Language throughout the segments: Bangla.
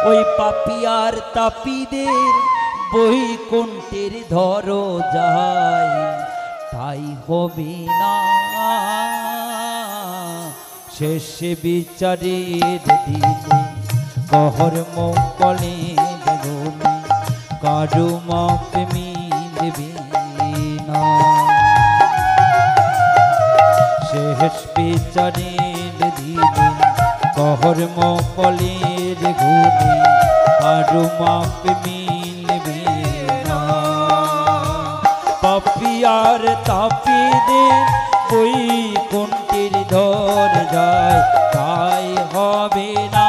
ওই পাপিয়ার তাপিদের বৈকুণ্ঠের ধরো যায় তাই হবে না শেষ বিচারের দিনে কর্ম কলের গুণে কারো মাপ মিলবে না শেষ বিচারের দিনে কর্ম কলের গুণে কারো মাপ মিলবে না পাপিয়ার তাপিদের বৈকুণ্ঠের ধর যায় তাই হবে না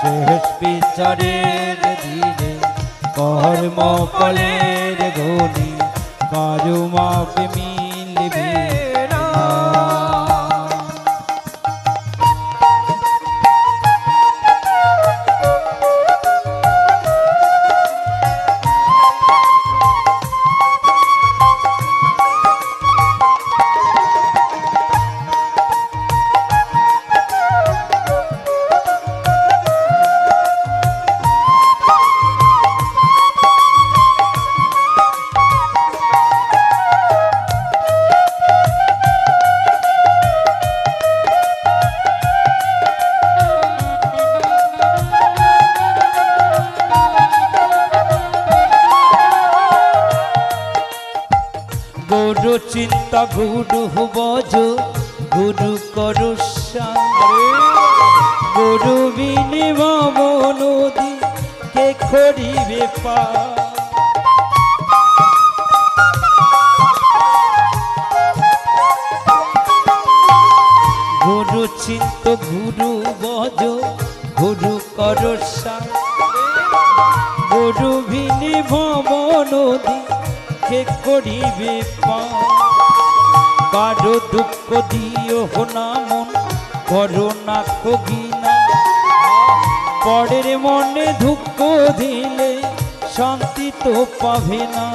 শেষ বিচারের দিনে কর্ম ফলের গুণে কারো মাপ মিলবে না গুরু চিন্তা গুরু বজ গুরু করুষা গুরু বিনে নদী কে করিবে পা গুরু চিন্ত গুরু বজ গুরু করুষা গুরু বিনে নদী কে করিবে কারো দুঃখ দিও না মন করো না কগিনা পরের মনে দুঃখ দিলে শান্তি তো পাবে না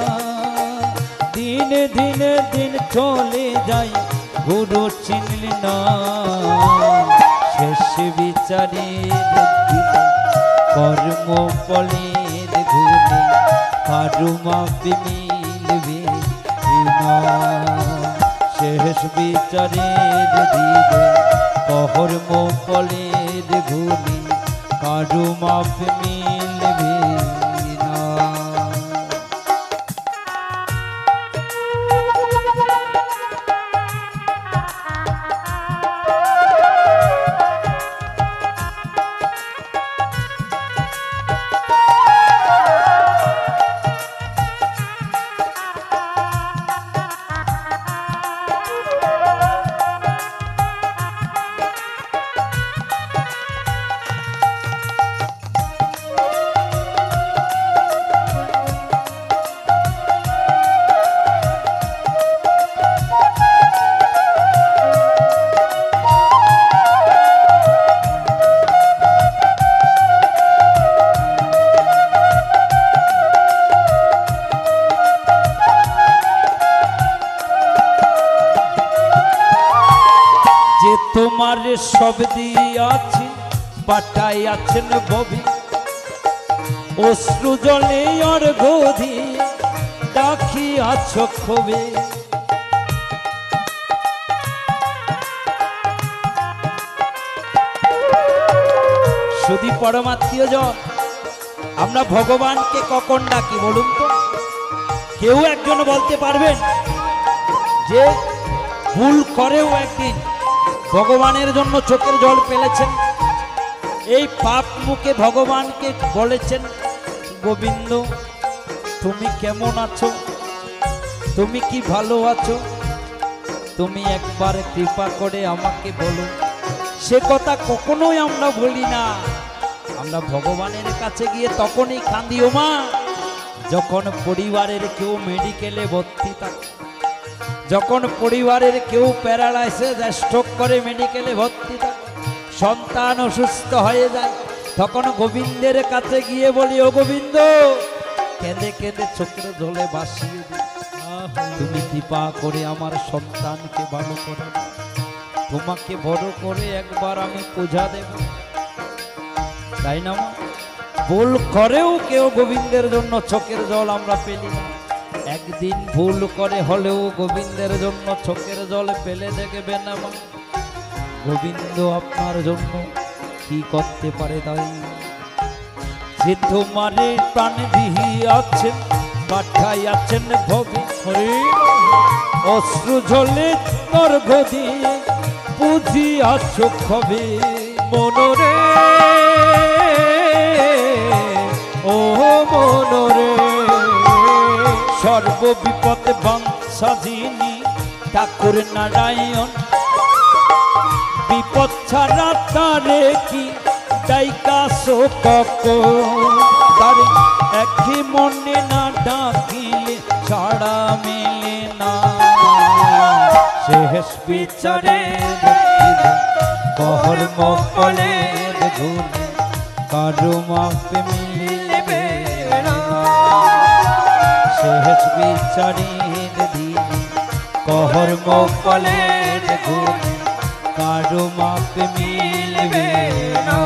দিনে দিনে দিন চলে যায় গুরু চিনলি না শেষ বিচারের দিনে কর্ম ফলের গুণে কারো মাপ মিলবে না শেষ বিচারের দিনে কর্ম ফলের গুণে কারো মাপ মিলবে না তোমার সব দিয়াছি পাঠাই আছেন ববি অশ্রু জলে আর গোধি ডাকি আছো ক্ষোভে শুধু পরমাত্মীয় জন আমরা ভগবানকে কখন ডাকি বলুন তো কেউ একজন বলতে পারবেন যে ভুল করেও একদিন ভগবানের জন্য চোখের জল ফেলেছেন এই পাপ মুখে ভগবানকে বলেছেন গোবিন্দ তুমি কেমন আছো তুমি কি ভালো আছো তুমি একবার কৃপা করে আমাকে বলো সে কথা কখনোই আমরা বলি না আমরা ভগবানের কাছে গিয়ে তখনই কাঁদি ও মা যখন পরিবারের কেউ মেডিকেলে ভর্তি থাকে যখন পরিবারের কেউ প্যারালাইসিস স্ট্রোক করে মেডিকেলে ভর্তি থাকে সন্তান অসুস্থ হয়ে যায় তখন গোবিন্দের কাছে গিয়ে বলি ও গোবিন্দ কেঁদে কেঁদে চোখের জলে ভাসিয়ে দিই তুমি কৃপা করে আমার সন্তানকে ভালো করে তোমাকে বড় করে একবার আমি পূজা দেব, তাই না মা? ভুল করেও কেউ গোবিন্দের জন্য চোখের জল আমরা পেলি না, একদিন ভুল করে হলেও গোবিন্দের জন্য চোখের জল পেলে দেখবে না মা, গোবিন্দ আপনার জন্য কি করতে পারে। তাই যে তোমারে প্রাণ দিয়াছেন, পাঠাইয়াছেন ভবে, অশ্রু ঝলে নর্ঘ দিয়ে বুঝিয়াছ খবে, মনরে ও মনরে সর্ববিপদে বাঞ্ছা যিনি ঠাকুর নারায়ণ, বিপদ ছাড়া তারে কি ডাইকাছো তারে একই মনে না ডাকিলে ছাড়া মেলে না, শেষ বিচারের কর্ম ফলের গুণ কারো মাপে মিলবে না, শেষ বিচারের দিন কর্ম ফলের গুণ কারো মাপে মিলবে না।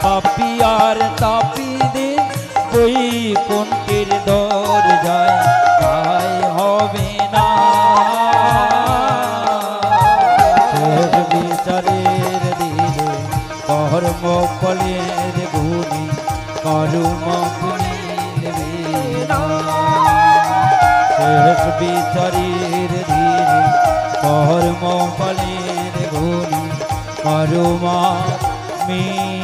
পাপী আর তাপীদের বৈকুণ্ঠের দরজায় ঠাঁই হবে না, শেষ বিচারের দিনে কর্ম ফলের গুণে কারো মাপ মিলবে না, শেষ বিচারের দিনে কর্ম ফলের গুণে কারো মাপ মিলবে